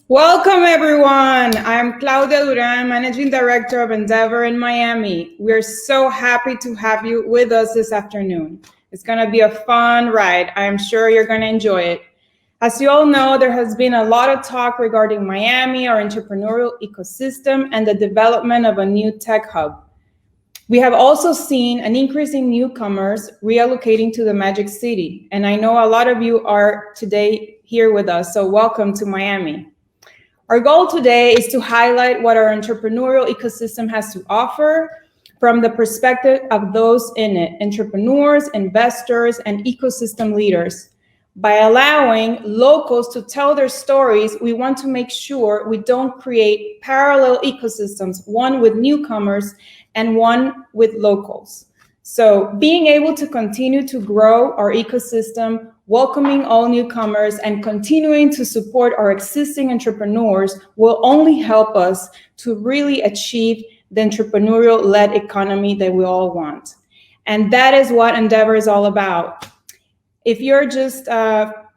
Welcome, everyone. I'm Claudia Duran, Managing Director of Endeavor in Miami. We're so happy to have you with us this afternoon. It's going to be a fun ride. I'm sure you're going to enjoy it. As you all know, there has been a lot of talk regarding Miami, our entrepreneurial ecosystem, and the development of a new tech hub. We have also seen an increase in newcomers reallocating to the Magic City. And I know a lot of you are today here with us, so welcome to Miami. Our goal today is to highlight what our entrepreneurial ecosystem has to offer from the perspective of those in it, entrepreneurs, investors, and ecosystem leaders. By allowing locals to tell their stories, we want to make sure we don't create parallel ecosystems, one with newcomers and one with locals. So being able to continue to grow our ecosystem, welcoming all newcomers, and continuing to support our existing entrepreneurs will only help us to really achieve the entrepreneurial-led economy that we all want. And that is what Endeavor is all about. If you're just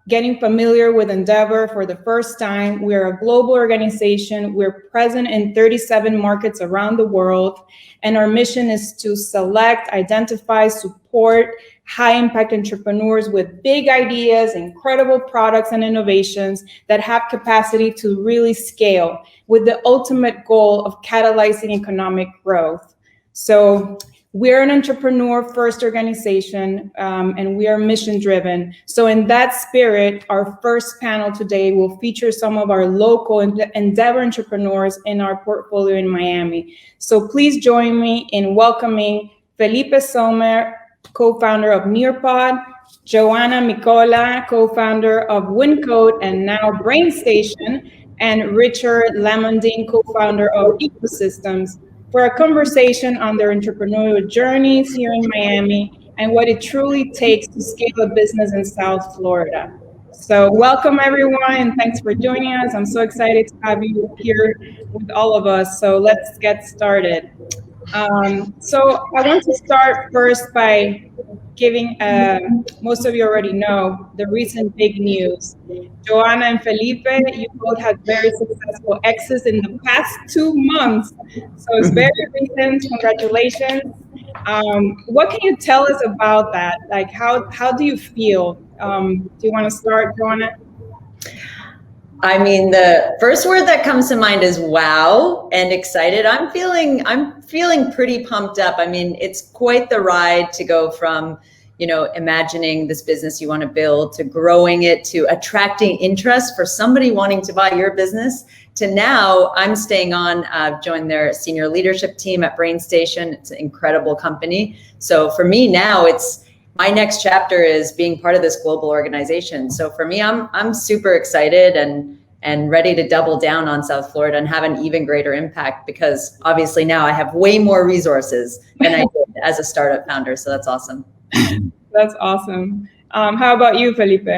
getting familiar with Endeavor for the first time, we're a global organization. We're present in 37 markets around the world, and our mission is to select, identify, support high-impact entrepreneurs with big ideas, incredible products and innovations that have capacity to really scale with the ultimate goal of catalyzing economic growth. So we're an entrepreneur-first organization, and we are mission-driven. So in that spirit, our first panel today will feature some of our local Endeavor entrepreneurs in our portfolio in Miami. So please join me in welcoming Felipe Sommer, co-founder of Nearpod, Joanna Micola, co-founder of Wincode and now BrainStation, and Richard Lamondine, co-founder of Ecosystems, for a conversation on their entrepreneurial journeys here in Miami and what it truly takes to scale a business in South Florida. So welcome, everyone, and thanks for joining us. I'm so excited to have you here with all of us. So let's get started. So I want to start first by giving, most of you already know, the recent big news. Joanna and Felipe, you both had very successful exits in the past 2 months. So it's very recent, congratulations. What can you tell us about that? Like, how do you feel? Do you want to start, Joanna? I mean, the first word that comes to mind is wow and excited. I'm feeling pretty pumped up. I mean, it's quite the ride to go from, imagining this business you want to build, to growing it, to attracting interest for somebody wanting to buy your business, to now I'm staying on. I've joined their senior leadership team at BrainStation. It's an incredible company. So for me now, my next chapter is being part of this global organization. So for me, I'm super excited and ready to double down on South Florida and have an even greater impact, because obviously now I have way more resources than I did as a startup founder. So that's awesome. That's awesome. How about you, Felipe?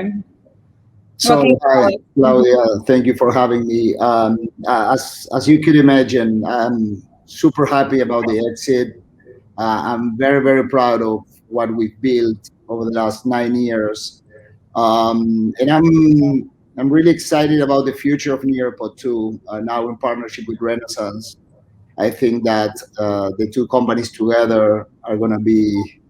So, hi, Claudia, thank you for having me. As you could imagine, I'm super happy about the exit. I'm very, very proud of what we've built over the last 9 years. And I'm really excited about the future of Nearpod too, now in partnership with Renaissance. I think that the two companies together are going to be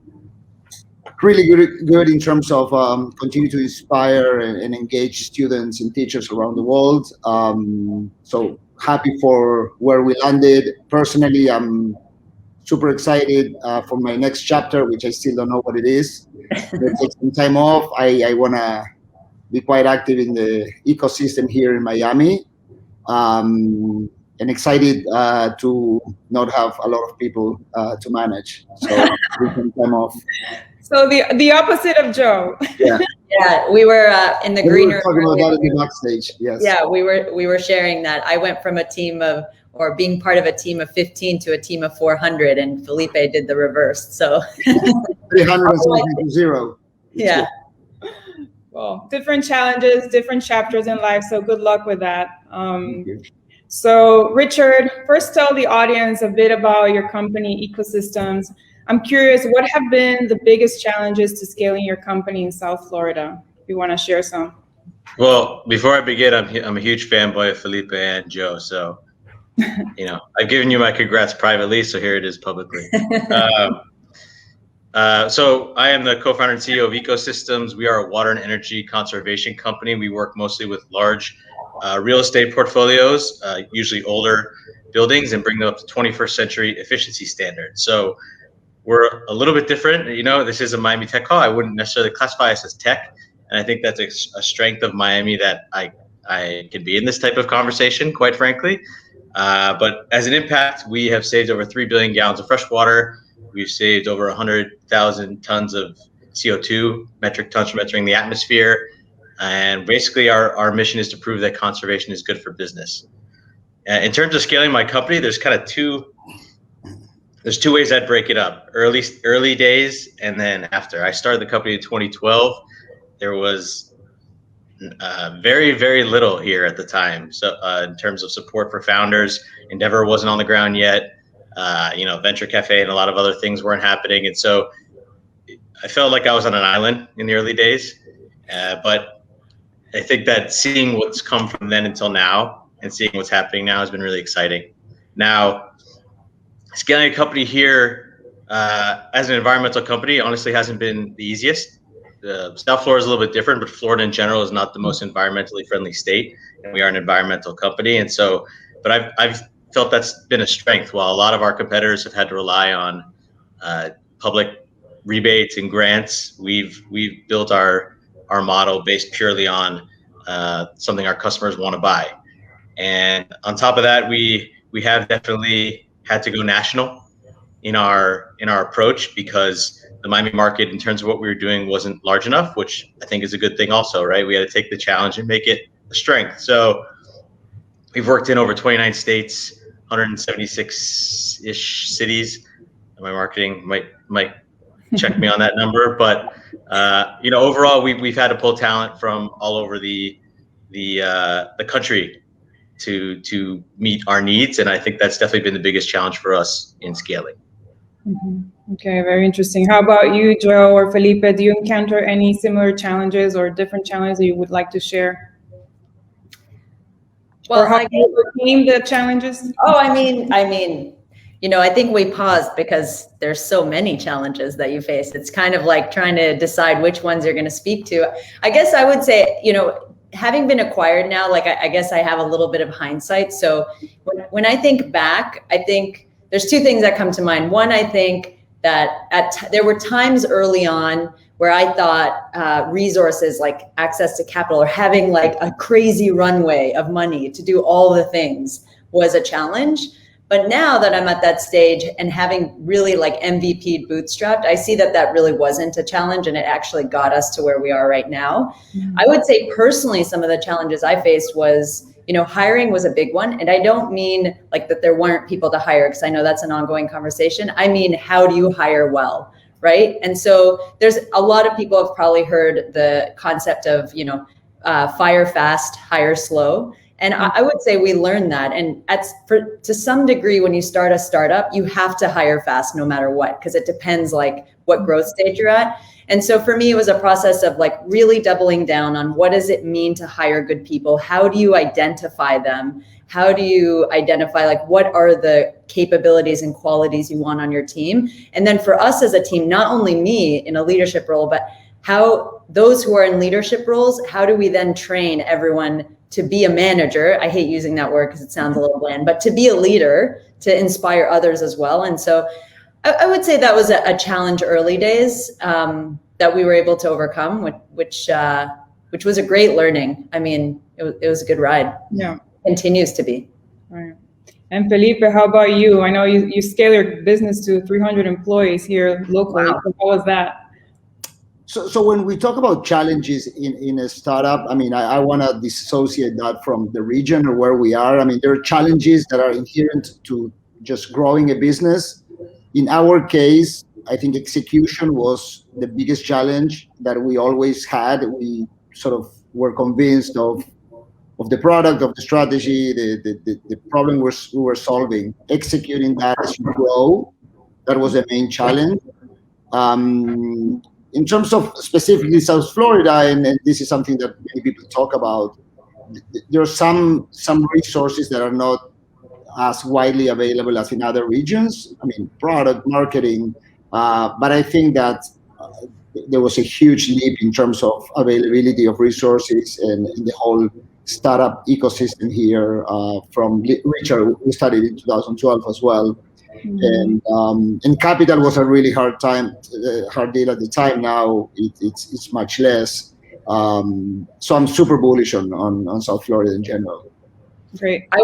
really good in terms of continue to inspire and engage students and teachers around the world. So happy for where we landed. Personally, I'm super excited for my next chapter, which I still don't know what it is. I'll take some time off. I want to be quite active in the ecosystem here in Miami, and excited to not have a lot of people to manage. So take some time off. So the opposite of Joe. Yeah. Yeah, we were in the green room. We were talking about that in the backstage. Yes. Yeah, we were sharing that. I went from being part of a team of 15 to a team of 400, and Felipe did the reverse. So 300 to 0. Yeah. Well, different challenges, different chapters in life. So good luck with that. So Richard, first tell the audience a bit about your company, Ecosystems. I'm curious, what have been the biggest challenges to scaling your company in South Florida? If you want to share some. Well, before I begin, I'm a huge fanboy of Felipe and Joe. So, I've given you my congrats privately, so here it is publicly. So I am the co-founder and CEO of Ecosystems. We are a water and energy conservation company. We work mostly with large real estate portfolios, usually older buildings, and bring them up to 21st century efficiency standards. So we're a little bit different. This is a Miami tech call. I wouldn't necessarily classify us as tech. And I think that's a strength of Miami that I can be in this type of conversation, quite frankly. But as an impact, we have saved over 3 billion gallons of fresh water. We've saved over 100,000 tons of CO2, metric tons from entering the atmosphere. And basically, our mission is to prove that conservation is good for business. In terms of scaling my company, there's kind of two ways I'd break it up: early days and then after. I started the company in 2012. There was very, very little here at the time. So in terms of support for founders, Endeavor wasn't on the ground yet. Venture Cafe and a lot of other things weren't happening. And so I felt like I was on an island in the early days. But I think that seeing what's come from then until now and seeing what's happening now has been really exciting. Now, scaling a company here as an environmental company honestly hasn't been the easiest. South Florida is a little bit different, but Florida in general is not the most environmentally friendly state, and we are an environmental company. And so, but I've felt that's been a strength. While a lot of our competitors have had to rely on public rebates and grants, we've built our model based purely on something our customers want to buy. And on top of that, we have definitely had to go national in our approach, because the Miami market, in terms of what we were doing, wasn't large enough, which I think is a good thing also, right? We had to take the challenge and make it a strength. So we've worked in over 29 states, 176-ish cities. My marketing might check me on that number, but overall, we've had to pull talent from all over the country to meet our needs, and I think that's definitely been the biggest challenge for us in scaling. Mm-hmm. Okay, very interesting. How about you, Joe or Felipe? Do you encounter any similar challenges or different challenges that you would like to share? Well, or how do you overcame the challenges? Oh, I mean, I think we paused because there's so many challenges that you face. It's kind of like trying to decide which ones you're going to speak to. I guess I would say, having been acquired now, I guess I have a little bit of hindsight. So when I think back, I think there's two things that come to mind. One, I think that there were times early on where I thought resources like access to capital or having like a crazy runway of money to do all the things was a challenge. But now that I'm at that stage and having really like MVP bootstrapped, I see that really wasn't a challenge, and it actually got us to where we are right now. Mm-hmm. I would say personally, some of the challenges I faced was, hiring was a big one. And I don't mean like that there weren't people to hire, because I know that's an ongoing conversation. I mean, how do you hire well, right? And so there's a lot of people have probably heard the concept of, fire fast, hire slow. And I would say we learned that. And to some degree, when you start a startup, you have to hire fast no matter what, because it depends like what growth stage you're at. And so for me, it was a process of like really doubling down on what does it mean to hire good people? How do you identify them? How do you identify like what are the capabilities and qualities you want on your team? And then for us as a team, not only me in a leadership role, but how those who are in leadership roles, how do we then train everyone to be a manager? I hate using that word because it sounds a little bland, but to be a leader, to inspire others as well. And so I would say that was a challenge early days that we were able to overcome, which was a great learning. I mean, it was a good ride. Yeah. Continues to be. Right. And Felipe, how about you? I know you scale your business to 300 employees here locally. Wow. So what was that? So when we talk about challenges in a startup, I mean, I want to dissociate that from the region or where we are. I mean, there are challenges that are inherent to just growing a business. In our case, I think execution was the biggest challenge that we always had. We sort of were convinced of the product, of the strategy, the problem we were solving. Executing that as you grow, that was the main challenge. in terms of specifically South Florida, and this is something that many people talk about, there are some resources that are not as widely available as in other regions. I mean, product marketing, but I think that there was a huge leap in terms of availability of resources and the whole startup ecosystem here. From Richard, we started in 2012 as well. And capital was a really hard deal at the time. Now it's much less. So I'm super bullish on South Florida in general. Great. I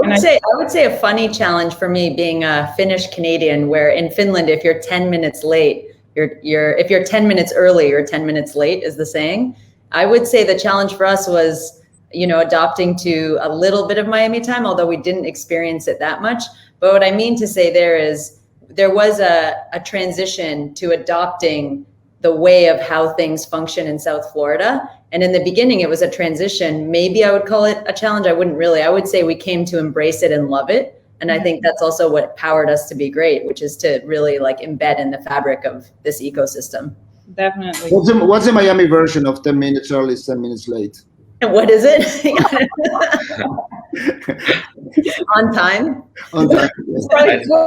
would say a funny challenge for me, being a Finnish Canadian, where in Finland, if you're 10 minutes late, if you're 10 minutes early, you're 10 minutes late is the saying. I would say the challenge for us was, adopting to a little bit of Miami time, although we didn't experience it that much. But what I mean to say there was a transition to adopting the way of how things function in South Florida. And in the beginning, it was a transition. Maybe I would call it a challenge. I wouldn't really. I would say we came to embrace it and love it. And I think that's also what powered us to be great, which is to really embed in the fabric of this ecosystem. Definitely. What's the Miami version of 10 minutes early, 10 minutes late? And what is it? On time. On time.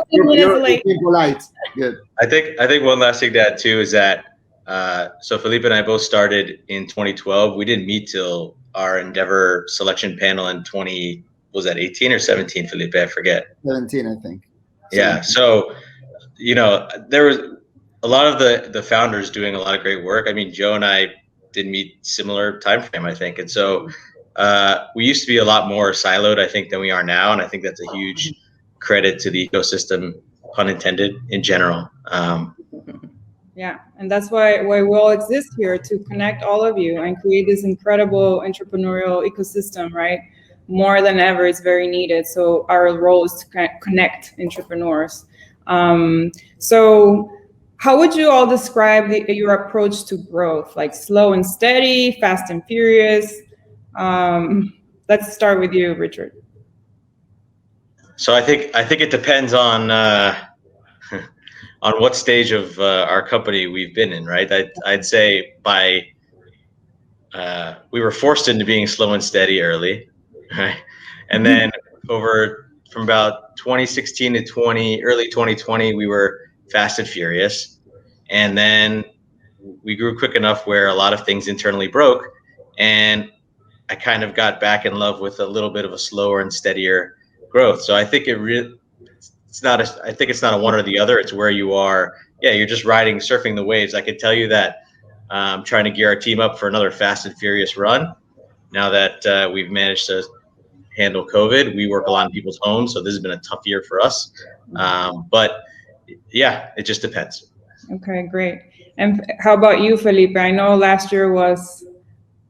You're being polite. Good. I think one last thing to add too is that so Felipe and I both started in 2012. We didn't meet till our Endeavor selection panel in 18 or 17, Felipe? I forget. 17, I think. Yeah. So, there was a lot of the founders doing a lot of great work. I mean, Joe and I did meet similar time frame, I think. And so we used to be a lot more siloed, I think, than we are now. And I think that's a huge credit to the ecosystem, pun intended, in general. Yeah, and that's why we all exist here, to connect all of you and create this incredible entrepreneurial ecosystem, right? More than ever, it's very needed. So our role is to connect entrepreneurs. So how would you all describe your approach to growth? Like slow and steady, fast and furious? Let's start with you, Richard. So I think it depends on what stage of our company we've been in, right? I'd say we were forced into being slow and steady early, right? And then from about 2016 to early 2020, we were fast and furious. And then we grew quick enough where a lot of things internally broke. And I kind of got back in love with a little bit of a slower and steadier growth. So I think it's not a one or the other. It's where you are. Yeah, you're just surfing the waves. I could tell you that I'm trying to gear our team up for another fast and furious run. Now that we've managed to handle COVID, we work a lot in people's homes, so this has been a tough year for us. But yeah, it just depends. Okay, great. And how about you, Felipe? I know last year was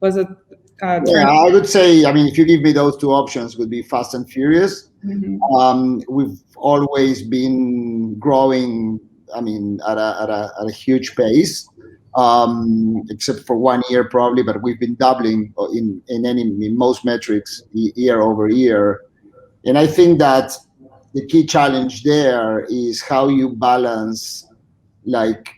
a yeah, I would say, I mean, if you give me those two options, would be fast and furious. We've always been growing, I mean, at a huge pace, except for 1 year probably, but we've been doubling in most metrics year over year. And I think that the key challenge there is how you balance, like,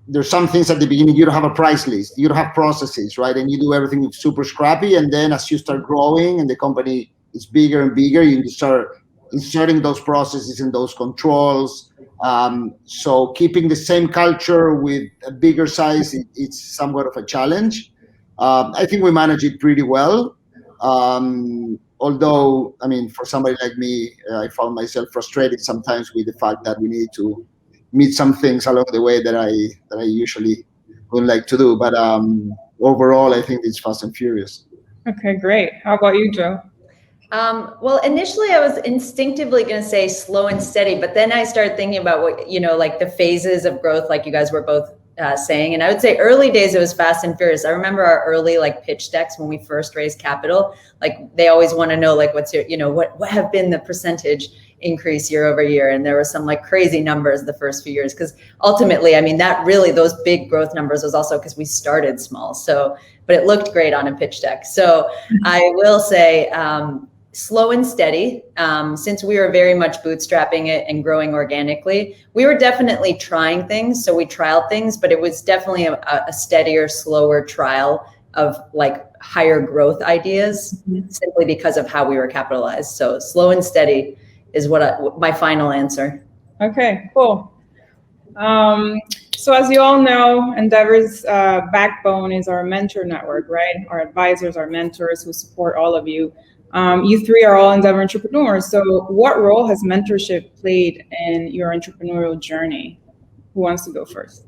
there's some things at the beginning, you don't have a price list, you don't have processes, right? And you do everything super scrappy. And then as you start growing and the company is bigger and bigger, you start inserting those processes and those controls. So keeping the same culture with a bigger size, it's somewhat of a challenge. I think we manage it pretty well. Although, I mean, for somebody like me, I found myself frustrated sometimes with the fact that we need to meet some things along the way that I usually would like to do. But overall, I think it's fast and furious. Okay, great. How about you, Joe? Well, initially I was instinctively going to say slow and steady, but then I started thinking about what, like the phases of growth, like you guys were both saying. And I would say early days, it was fast and furious. I remember our early pitch decks when we first raised capital, they always want to know, what's your, what have been the percentage increase year over year. And there were some crazy numbers the first few years, because ultimately, I mean, that really, those big growth numbers was also because we started small. So, but it looked great on a pitch deck. So I will say, slow and steady. Since we were very much bootstrapping it and growing organically, we were definitely trying things. So we trialed things, but it was definitely a steadier, slower trial of like higher growth ideas, simply because of how we were capitalized. So slow and steady is my final answer. Okay, cool. So as you all know, Endeavor's backbone is our mentor network, right? Our advisors, our mentors who support all of you. You three are all Endeavor entrepreneurs. So what role has mentorship played in your entrepreneurial journey? Who wants to go first?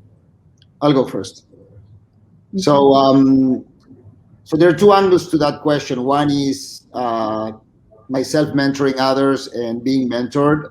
I'll go first. So, so there are two angles to that question. One is myself mentoring others and being mentored.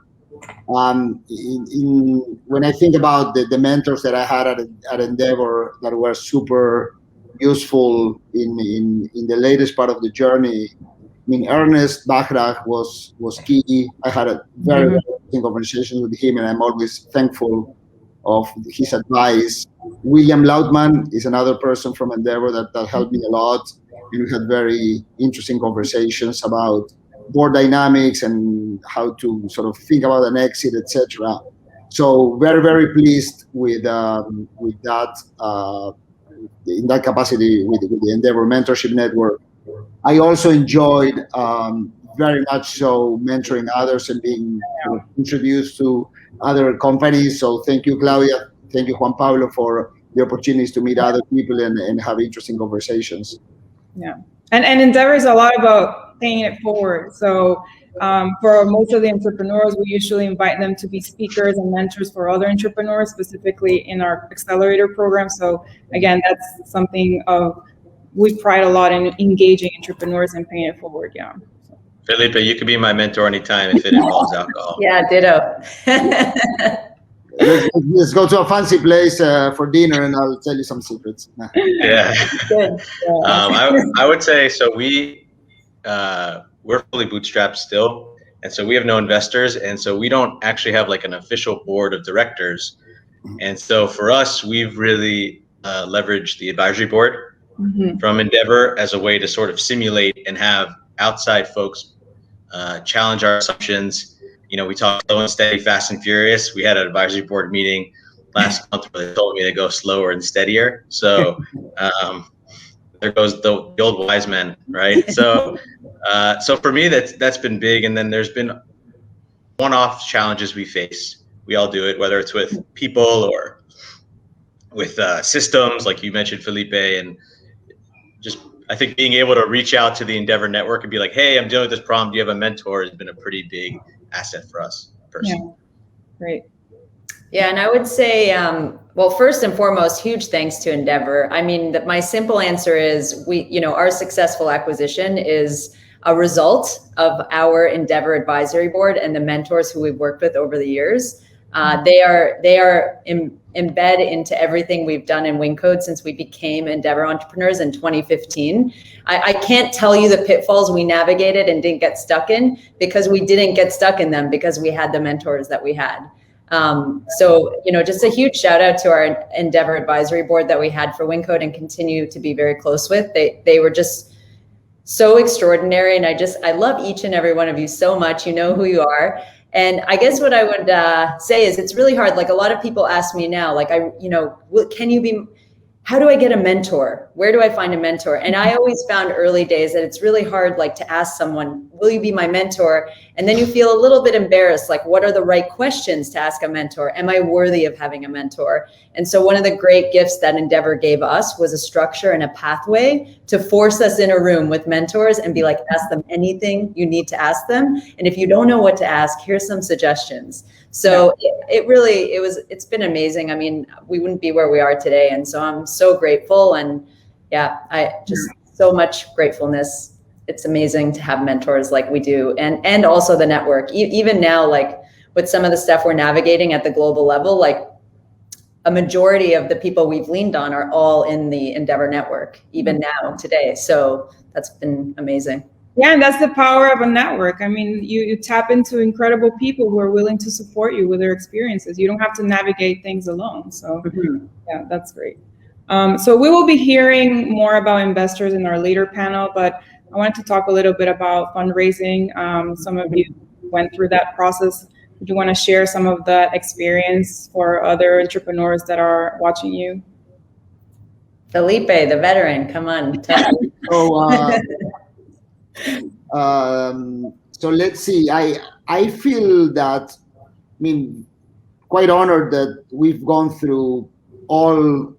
When I think about the mentors that I had at Endeavor that were super useful in the latest part of the journey, I mean, Ernest Bachrach was key. I had a very interesting conversation with him, and I'm always thankful of his advice. William Lautman is another person from Endeavor that helped me a lot, and we had very interesting conversations about board dynamics and how to sort of think about an exit, etc. So very, very pleased with that in that capacity with the Endeavor Mentorship Network. I also enjoyed very much so mentoring others and being introduced to other companies. So thank you, Claudia. Thank you, Juan Pablo, for the opportunities to meet other people and have interesting conversations. Yeah, and Endeavor is a lot about paying it forward. So for most of the entrepreneurs, we usually invite them to be speakers and mentors for other entrepreneurs, specifically in our accelerator program. So again, that's something we pride a lot in engaging entrepreneurs and paying it forward. Yeah. Felipe, you can be my mentor anytime if it involves alcohol. Yeah, ditto. Let's go to a fancy place for dinner, and I'll tell you some secrets. Yeah. Good. I would say so. We're fully bootstrapped still, and so we have no investors, and so we don't actually have like an official board of directors. And so for us, we've really leveraged the advisory board from Endeavor as a way to sort of simulate and have outside folks challenge our assumptions. You know, we talk slow and steady, fast and furious. We had an advisory board meeting last month where they told me to go slower and steadier. So there goes the old wise men, right? So so for me, that's been big. And then there's been one-off challenges we face. We all do it, whether it's with people or with systems, like you mentioned, Felipe, and just I think being able to reach out to the Endeavor network and be like, hey, I'm dealing with this problem. Do you have a mentor? Has been a pretty big asset for us personally. Yeah. Great. Yeah, and I would say, well, first and foremost, huge thanks to Endeavor. I mean, my simple answer is our successful acquisition is a result of our Endeavor advisory board and the mentors who we've worked with over the years. They are embedded into everything we've done in WinCode since we became Endeavor entrepreneurs in 2015. I can't tell you the pitfalls we navigated and didn't get stuck in, because we didn't get stuck in them because we had the mentors that we had. So, just a huge shout out to our Endeavor advisory board that we had for WinCode and continue to be very close with. They were just so extraordinary. And I love each and every one of you so much. You know who you are. And I guess what I would say is it's really hard. Like a lot of people ask me now, like, how do I get a mentor? Where do I find a mentor? And I always found early days that it's really hard, like to ask someone, will you be my mentor? And then you feel a little bit embarrassed, like what are the right questions to ask a mentor? Am I worthy of having a mentor? And so one of the great gifts that Endeavor gave us was a structure and a pathway to force us in a room with mentors and be like, ask them anything you need to ask them. And if you don't know what to ask, here's some suggestions. So it's been amazing. I mean, we wouldn't be where we are today. And so I'm so grateful. And yeah, I just so much gratefulness. It's amazing to have mentors like we do. And also the network, even now, like with some of the stuff we're navigating at the global level, like a majority of the people we've leaned on are all in the Endeavor network, even now today. So that's been amazing. Yeah, and that's the power of a network. I mean, you tap into incredible people who are willing to support you with their experiences. You don't have to navigate things alone. So yeah, that's great. So we will be hearing more about investors in our later panel, but I wanted to talk a little bit about fundraising. Some of you went through that process. Do you want to share some of that experience for other entrepreneurs that are watching you? Felipe, the veteran, come on. So let's see. I feel that, quite honored that we've gone through all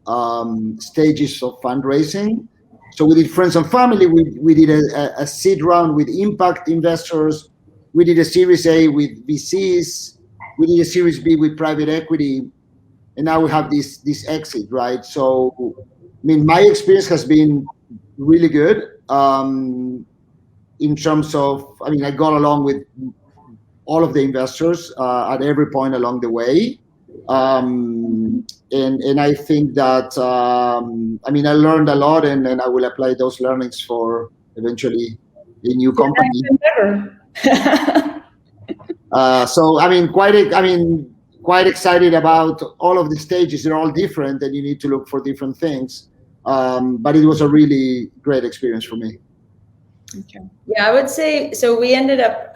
stages of fundraising. So we did friends and family. We did a seed round with impact investors. We did a Series A with VCs. We did a Series B with private equity, and now we have this exit, right? So, my experience has been really good. In terms of, I got along with all of the investors at every point along the way. And I think that, I learned a lot, and I will apply those learnings for eventually a new company. So, quite excited about all of the stages. They're all different, and you need to look for different things. But it was a really great experience for me. Okay. Yeah, I would say, so we ended up,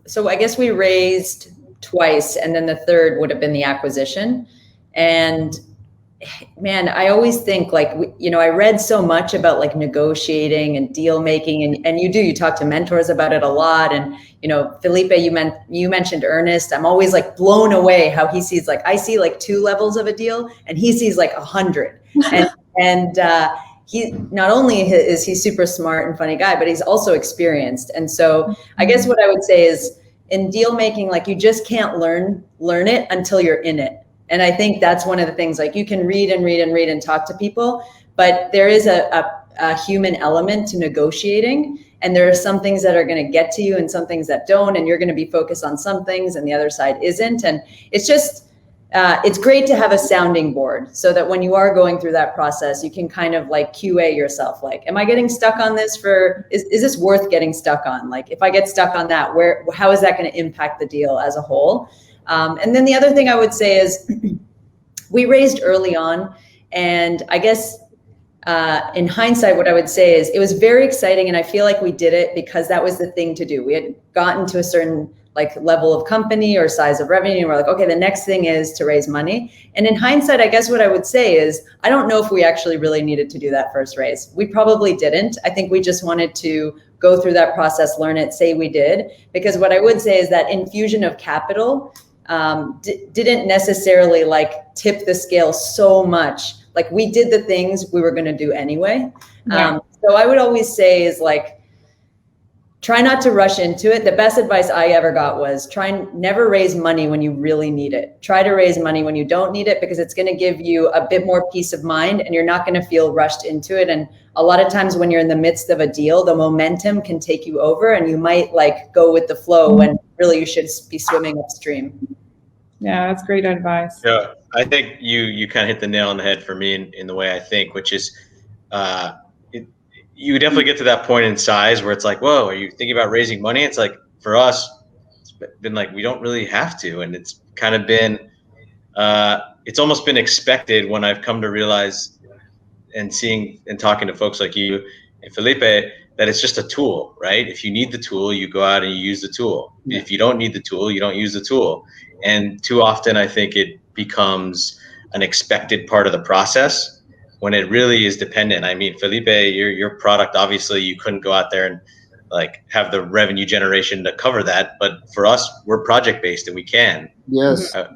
so I guess we raised twice, and then the third would have been the acquisition. And man, I always think like, I read so much about like negotiating and deal making, and you talk to mentors about it a lot. And, Felipe, you mentioned Ernest. I'm always like blown away how he sees, like, I see like 2 levels of a deal and he sees like 100. And he not only is he super smart and funny guy, but he's also experienced. And so I guess what I would say is in deal making, like you just can't learn it until you're in it. And I think that's one of the things, like you can read and talk to people, but there is a human element to negotiating. And there are some things that are going to get to you and some things that don't, and you're going to be focused on some things and the other side isn't. And it's just, it's great to have a sounding board so that when you are going through that process, you can kind of like QA yourself. Like, am I getting stuck on this is this worth getting stuck on? Like, if I get stuck on that, how is that going to impact the deal as a whole? And then the other thing I would say is we raised early on, and I guess in hindsight, what I would say is it was very exciting, and I feel like we did it because that was the thing to do. We had gotten to a certain like level of company or size of revenue, and we're like, okay, the next thing is to raise money. And in hindsight, I guess what I would say is I don't know if we actually really needed to do that first raise. We probably didn't. I think we just wanted to go through that process, learn it, say we did. Because what I would say is that infusion of capital didn't necessarily like tip the scale so much. Like we did the things we were going to do anyway. Yeah. So I would always say is like, try not to rush into it. The best advice I ever got was try and never raise money when you really need it. Try to raise money when you don't need it, because it's going to give you a bit more peace of mind and you're not going to feel rushed into it. And a lot of times when you're in the midst of a deal, the momentum can take you over and you might like go with the flow when really you should be swimming upstream. Yeah, that's great advice. Yeah, I think you kind of hit the nail on the head for me in the way I think, which is you definitely get to that point in size where it's like, whoa, are you thinking about raising money? It's like, for us, it's been like, we don't really have to. And it's kind of been, it's almost been expected when I've come to realize and seeing and talking to folks like you and Felipe, that it's just a tool, right? If you need the tool, you go out and you use the tool. Yeah. If you don't need the tool, you don't use the tool. And too often, I think it becomes an expected part of the process when it really is dependent. I mean, Felipe, your product, obviously you couldn't go out there and like have the revenue generation to cover that. But for us, we're project based and we can. Yes. For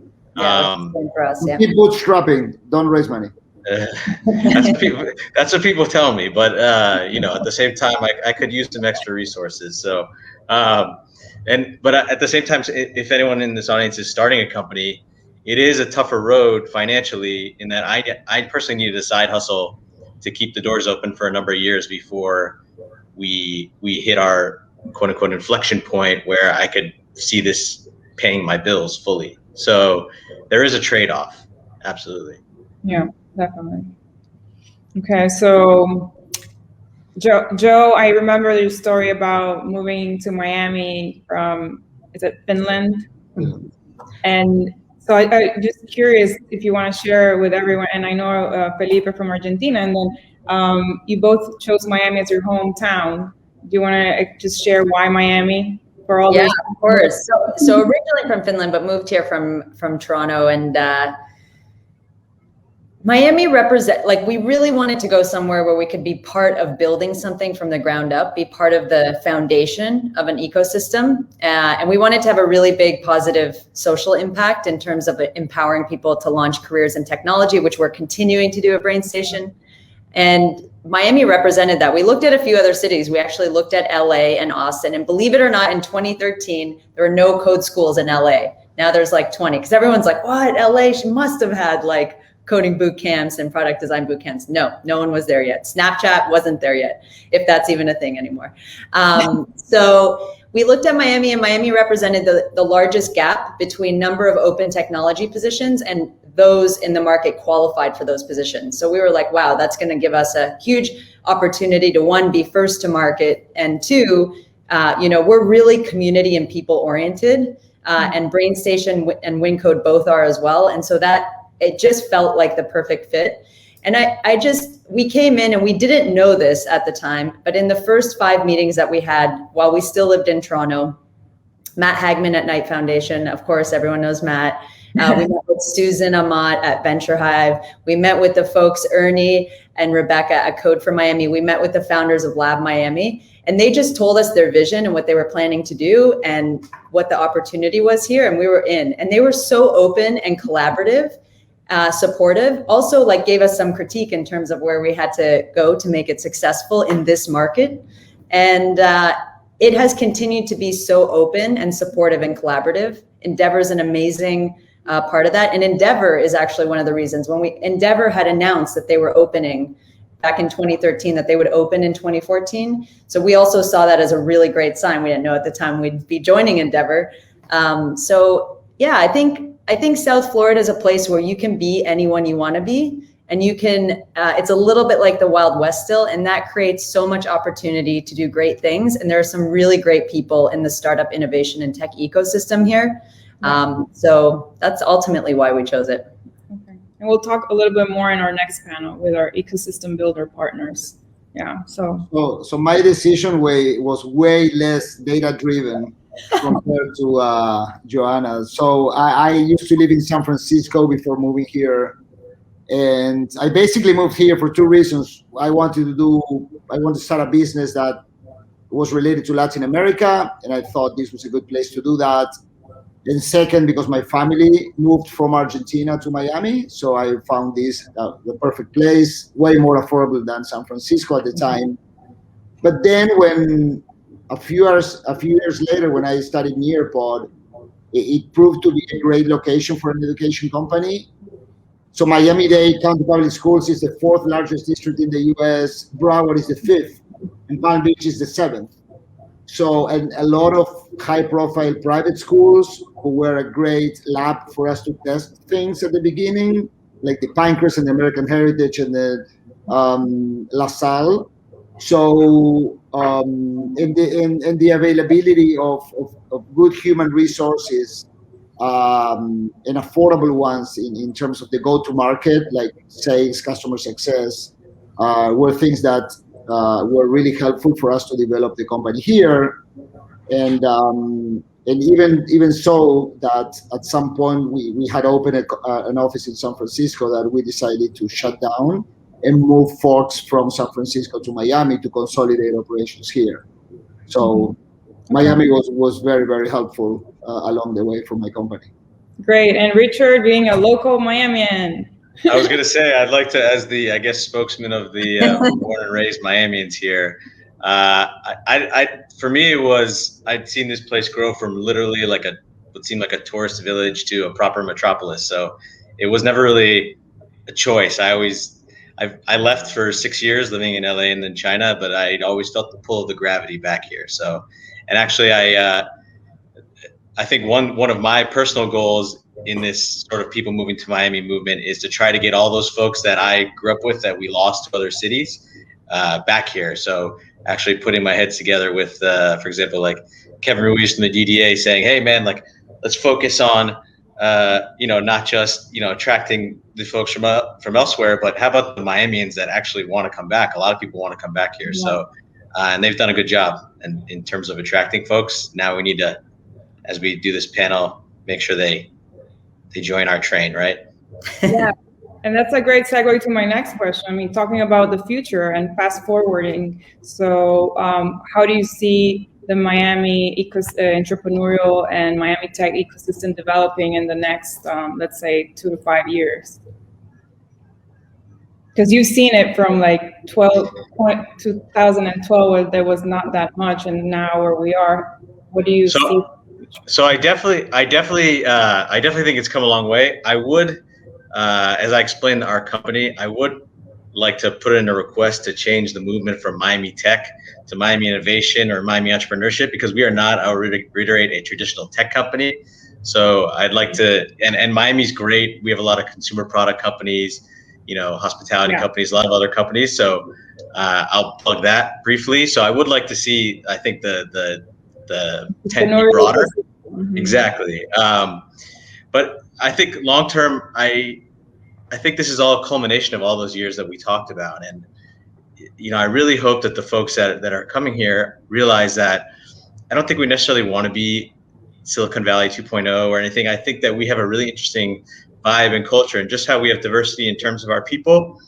us, yeah. Keep bootstrapping, don't raise money. That's what people tell me. But at the same time, I could use some extra resources. So, but at the same time, if anyone in this audience is starting a company, it is a tougher road financially in that I personally needed a side hustle to keep the doors open for a number of years before we hit our quote unquote inflection point where I could see this paying my bills fully. So there is a trade-off. Absolutely. Yeah, definitely. Okay. So Joe, I remember your story about moving to Miami from, is it Finland? Mm-hmm. And so I'm just curious if you want to share with everyone, and I know Felipe from Argentina, and then you both chose Miami as your hometown, Do you want to just share why Miami for all Yeah, those? of course. So originally from Finland, but moved here from Toronto, and Miami we really wanted to go somewhere where we could be part of building something from the ground up, be part of the foundation of an ecosystem. And we wanted to have a really big positive social impact in terms of empowering people to launch careers in technology, which we're continuing to do at BrainStation. And Miami represented that. We looked at a few other cities. We actually looked at LA and Austin. And believe it or not, in 2013, there were no code schools in LA. Now there's like 20, because everyone's like, what? LA, she must have had like coding boot camps and product design boot camps. No one was there yet. Snapchat wasn't there yet, if that's even a thing anymore. So we looked at Miami, and Miami represented the largest gap between number of open technology positions and those in the market qualified for those positions. So we were like, wow, that's going to give us a huge opportunity to, one, be first to market, and two, we're really community and people oriented, and BrainStation and WinCode both are as well. And so that it just felt like the perfect fit. And we came in, and we didn't know this at the time, but in the first 5 meetings that we had while we still lived in Toronto, Matt Hagman at Knight Foundation, of course, everyone knows Matt. We met with Susan Amat at Venture Hive. We met with the folks, Ernie and Rebecca at Code for Miami. We met with the founders of Lab Miami, and they just told us their vision and what they were planning to do and what the opportunity was here. And we were in, and they were so open and collaborative, supportive, also like gave us some critique in terms of where we had to go to make it successful in this market. And it has continued to be so open and supportive and collaborative. Endeavor is an amazing part of that. And Endeavor is actually one of the reasons when Endeavor had announced that they were opening back in 2013, that they would open in 2014. So we also saw that as a really great sign. We didn't know at the time we'd be joining Endeavor. So yeah, I think South Florida is a place where you can be anyone you want to be, and you can, it's a little bit like the Wild West still, and that creates so much opportunity to do great things. And there are some really great people in the startup innovation and tech ecosystem here. So that's ultimately why we chose it. Okay. And we'll talk a little bit more in our next panel with our ecosystem builder partners. Yeah. So my decision was way less data driven compared to Joanna. So I used to live in San Francisco before moving here, and I basically moved here for 2 reasons. I wanted to start a business that was related to Latin America, and I thought this was a good place to do that. And second, because my family moved from Argentina to Miami, so I found this the perfect place, way more affordable than San Francisco at the time. But then when a few years later, when I studied Nearpod, it proved to be a great location for an education company. So Miami-Dade County Public Schools is the 4th largest district in the U.S. Broward is the 5th, and Palm Beach is the 7th. So, and a lot of high-profile private schools who were a great lab for us to test things at the beginning, like the Pinecrest and the American Heritage and the La Salle. So, in the availability of good human resources and affordable ones in terms of the go-to-market, like sales, customer success, were things that were really helpful for us to develop the company here. And even so, that at some point we had opened an office in San Francisco that we decided to shut down and move folks from San Francisco to Miami to consolidate operations here. So Miami was very, very helpful along the way for my company. great. And Richard, being a local Miamian. I was going to say, I'd like to, as the, I guess, spokesman of the born and raised Miamians here, for me, it was, I'd seen this place grow from literally what seemed like a tourist village to a proper metropolis. So it was never really a choice. I left for 6 years living in LA and then China, but I'd always felt the pull of the gravity back here. So, and actually I think one of my personal goals in this sort of people moving to Miami movement is to try to get all those folks that I grew up with that we lost to other cities back here. So actually putting my heads together with, for example, like Kevin Ruiz from the DDA saying, hey man, like let's focus on, not just, attracting the folks from elsewhere, but how about the Miamians that actually want to come back? A lot of people want to come back here. Yeah. So and they've done a good job in terms of attracting folks. Now we need to, as we do this panel, make sure they join our train, right? Yeah, and that's a great segue to my next question. I mean, talking about the future and fast forwarding. So how do you see the Miami entrepreneurial and Miami tech ecosystem developing in the next, let's say, 2 to 5 years? Because you've seen it from like 2012, where there was not that much, and now where we are. What do you see? So I definitely think it's come a long way. I would, as I explained to our company, I would like to put in a request to change the movement from Miami Tech to Miami Innovation or Miami Entrepreneurship, because we are not, I'll reiterate, a traditional tech company. So I'd like to, and Miami's great. We have a lot of consumer product companies, hospitality companies, a lot of other companies. So I'll plug that briefly. So I would like to see, I think the tent be broader. Mm-hmm. Exactly. But I think long term, I think this is all a culmination of all those years that we talked about. And, I really hope that the folks that are coming here realize that I don't think we necessarily want to be Silicon Valley 2.0 or anything. I think that we have a really interesting vibe and culture, and just how we have diversity in terms of our people.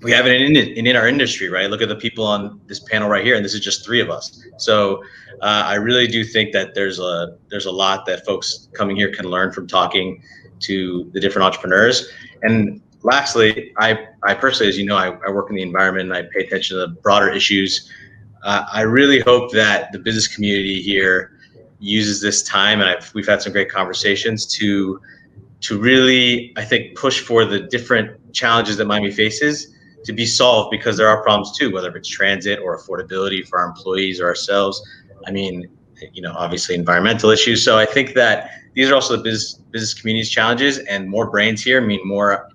We have it in our industry, right? Look at the people on this panel right here, and this is just 3 of us. So I really do think that there's a lot that folks coming here can learn from talking to the different entrepreneurs. And lastly, I personally, as you know, I work in the environment and I pay attention to the broader issues. I really hope that the business community here uses this time, and we've had some great conversations to really, I think, push for the different challenges that Miami faces to be solved, because there are problems too, whether it's transit or affordability for our employees or ourselves. I mean, obviously environmental issues. So I think that these are also the business community's challenges, and more brains here mean more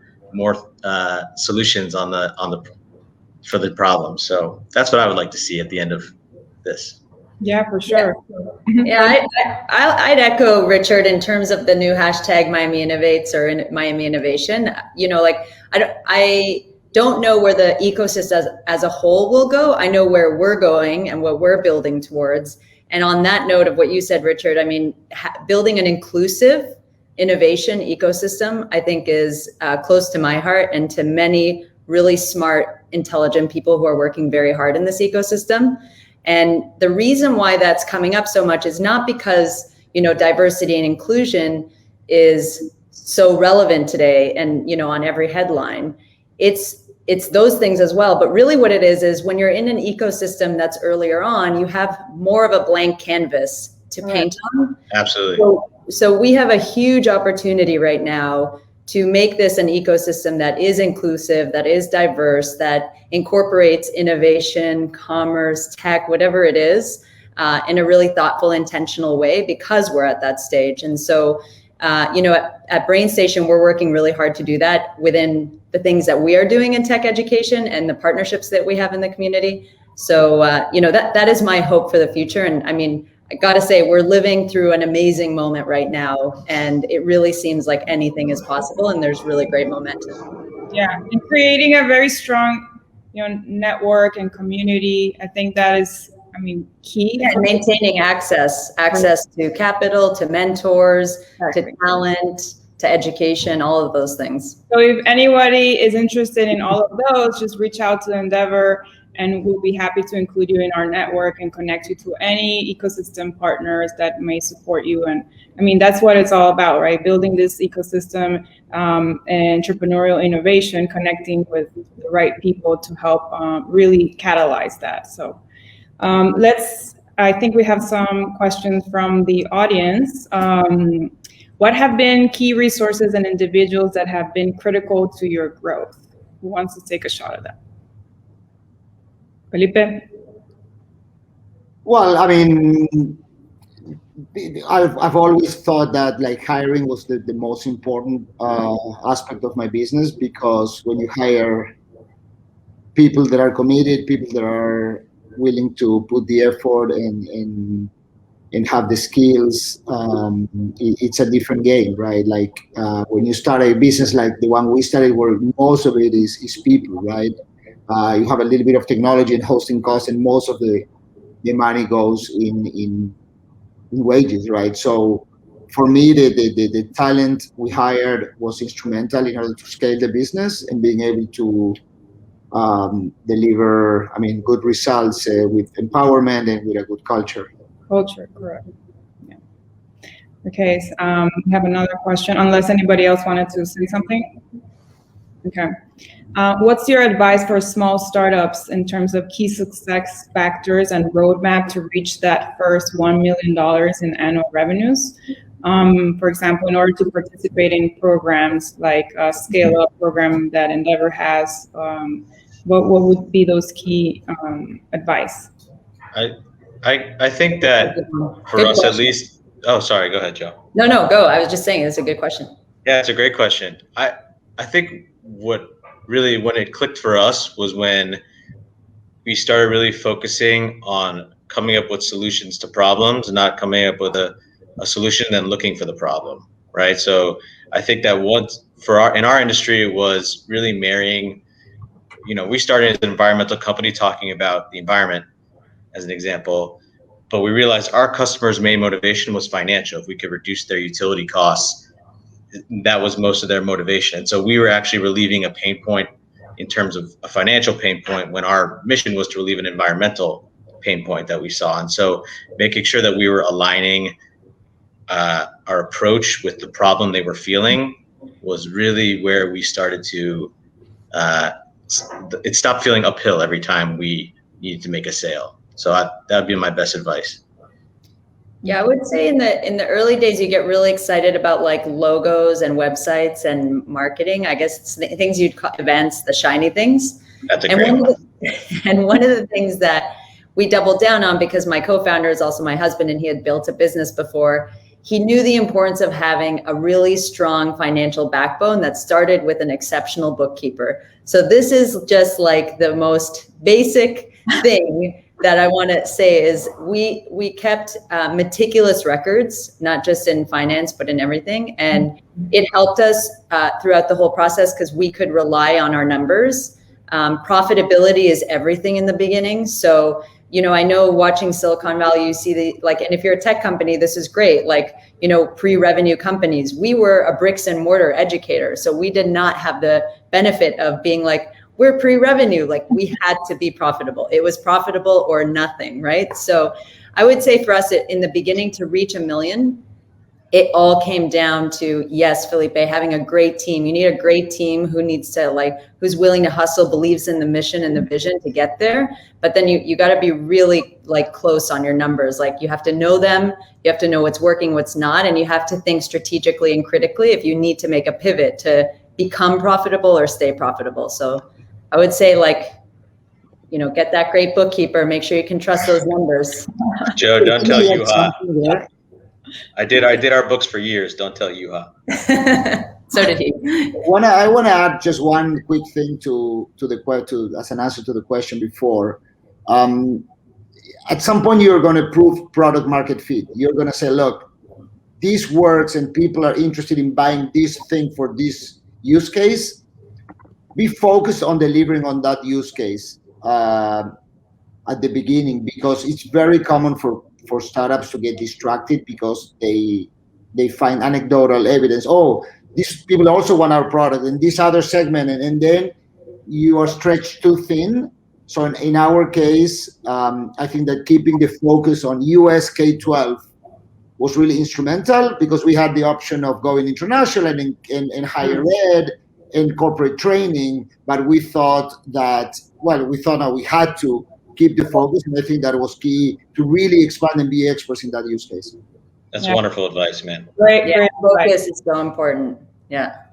solutions for the problem. So that's what I would like to see at the end of this. Yeah, for sure. Yeah, I'd echo Richard in terms of the new hashtag Miami Innovates or Miami Innovation. I don't know where the ecosystem as a whole will go. I know where we're going and what we're building towards. And on that note of what you said, Richard, I mean, building an inclusive innovation ecosystem, I think, is close to my heart and to many really smart, intelligent people who are working very hard in this ecosystem. And the reason why that's coming up so much is not because, diversity and inclusion is so relevant today and, on every headline. It's those things as well. But really what it is when you're in an ecosystem that's earlier on, you have more of a blank canvas to paint on. Absolutely. So we have a huge opportunity right now to make this an ecosystem that is inclusive, that is diverse, that incorporates innovation, commerce, tech, whatever it is, in a really thoughtful, intentional way, because we're at that stage. And so, at BrainStation, we're working really hard to do that within the things that we are doing in tech education and the partnerships that we have in the community. So, that is my hope for the future. And I mean, I gotta say, we're living through an amazing moment right now, and it really seems like anything is possible, and there's really great momentum. Yeah, and creating a very strong, network and community. I think that is, key. And maintaining access to capital, to mentors, to talent, to education, all of those things. So if anybody is interested in all of those, just reach out to Endeavor, and we'll be happy to include you in our network and connect you to any ecosystem partners that may support you. And that's what it's all about, right? Building this ecosystem and entrepreneurial innovation, connecting with the right people to help really catalyze that. So I think we have some questions from the audience. What have been key resources and individuals that have been critical to your growth? Who wants to take a shot at that? Felipe? Well, I've always thought that hiring was the most important aspect of my business, because when you hire people that are committed, people that are willing to put the effort and have the skills, it's a different game, right? When you start a business like the one we started, where most of it is people, right? You have a little bit of technology and hosting costs, and most of the money goes in wages, right? So for me, the talent we hired was instrumental in order to scale the business and being able to deliver, good results with empowerment and with a good culture. Culture, correct. Yeah. Okay, so, we have another question, unless anybody else wanted to say something. Okay. What's your advice for small startups in terms of key success factors and roadmap to reach that first $1 million in annual revenues? For example, in order to participate in programs like a scale-up program that Endeavor has, what would be those key advice? I think that for Good us question. at least. Oh, sorry. Go ahead, Joe. No, go. I was just saying it's a good question. Yeah, it's a great question. I think what really, when it clicked for us, was when we started really focusing on coming up with solutions to problems, not coming up with a solution and then looking for the problem, right? So I think that in our industry, it was really marrying. We started as an environmental company talking about the environment as an example, but we realized our customers' main motivation was financial. If we could reduce their utility costs, that was most of their motivation. And so we were actually relieving a pain point in terms of a financial pain point when our mission was to relieve an environmental pain point that we saw. And so making sure that we were aligning our approach with the problem they were feeling was really where we started to, it stopped feeling uphill every time we needed to make a sale. So that would be my best advice. Yeah, I would say in the early days, you get really excited about like logos and websites and marketing. I guess it's the things you'd call events, the shiny things. That's a great one. And one of the things that we doubled down on, because my co-founder is also my husband and he had built a business before, he knew the importance of having a really strong financial backbone that started with an exceptional bookkeeper. So this is just like the most basic thing that I want to say is we kept meticulous records, not just in finance, but in everything. And it helped us throughout the whole process because we could rely on our numbers. Profitability is everything in the beginning. So, I know watching Silicon Valley, you see and if you're a tech company, this is great. Pre-revenue companies, we were a bricks and mortar educator. So we did not have the benefit of being we're pre-revenue, we had to be profitable. It was profitable or nothing, right? So I would say for us in the beginning to reach $1 million, it all came down to, yes, Felipe, having a great team. You need a great team who needs to who's willing to hustle, believes in the mission and the vision to get there. But then you got to be really close on your numbers. You have to know them, you have to know what's working, what's not, and you have to think strategically and critically if you need to make a pivot to become profitable or stay profitable. So I would say get that great bookkeeper, make sure you can trust those numbers. Joe, don't tell Yuha. I did our books for years. Don't tell Yuha. So did he. I want to add just one quick thing as an answer to the question before. At some point, you're going to prove product market fit. You're going to say, look, this works and people are interested in buying this thing for this use case. Be focused on delivering on that use case at the beginning, because it's very common for startups to get distracted because they find anecdotal evidence. Oh, these people also want our product in this other segment, and then you are stretched too thin. So in our case, I think that keeping the focus on US K-12 was really instrumental, because we had the option of going international and higher ed and corporate training, but we thought that we had to keep the focus, and I think that was key to really expand and be experts in that use case. That's wonderful advice, man. Great focus is so important. Yeah.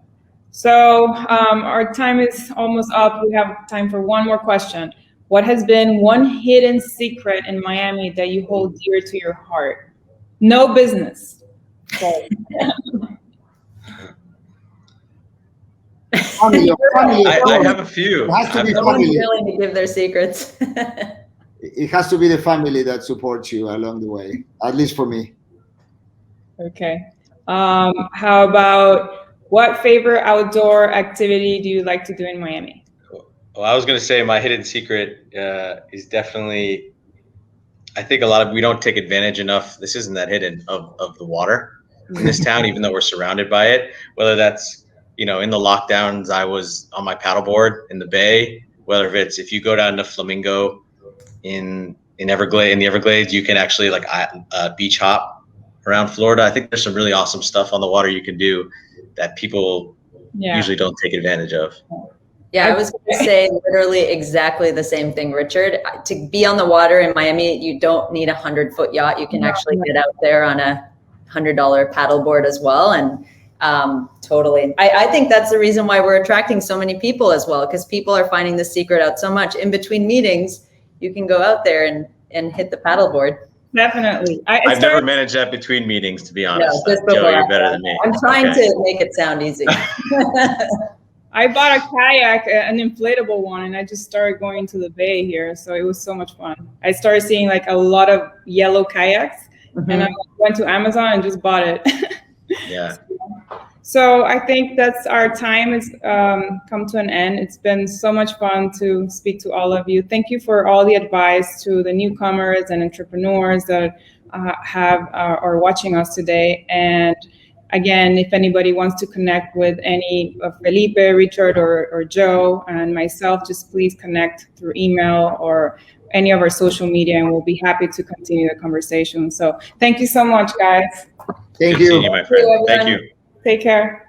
So our time is almost up. We have time for one more question. What has been one hidden secret in Miami that you hold dear to your heart? No business. I have a few. It has to be no one's willing to give their secrets. It has to be the family that supports you along the way, at least for me. Okay. How about what favorite outdoor activity do you like to do in Miami? Well, I was going to say my hidden secret is definitely, I think we don't take advantage enough. This isn't that hidden of the water in this town, even though we're surrounded by it, whether that's, in the lockdowns, I was on my paddleboard in the bay, whether if you go down to Flamingo in the Everglades, you can actually beach hop around Florida. I think there's some really awesome stuff on the water you can do that people usually don't take advantage of. Yeah, I was going to say literally exactly the same thing, Richard. To be on the water in Miami, you don't need a 100-foot yacht. You can actually get out there on a $100 paddleboard as well. And totally. I think that's the reason why we're attracting so many people as well, because people are finding the secret out so much. In between meetings, you can go out there and hit the paddleboard. Definitely. I've never managed that between meetings, to be honest. Yeah, Joe, you're better than me. I'm trying to make it sound easy. I bought a kayak, an inflatable one, and I just started going to the bay here. So it was so much fun. I started seeing a lot of yellow kayaks, and I went to Amazon and just bought it. Yeah. So I think that's our time has come to an end. It's been so much fun to speak to all of you. Thank you for all the advice to the newcomers and entrepreneurs that are watching us today. And again, if anybody wants to connect with any of Felipe, Richard, or Joe and myself, just please connect through email or any of our social media, and we'll be happy to continue the conversation. So thank you so much, guys. Thank Good you. seeing you, my friend. Thank you. Take care.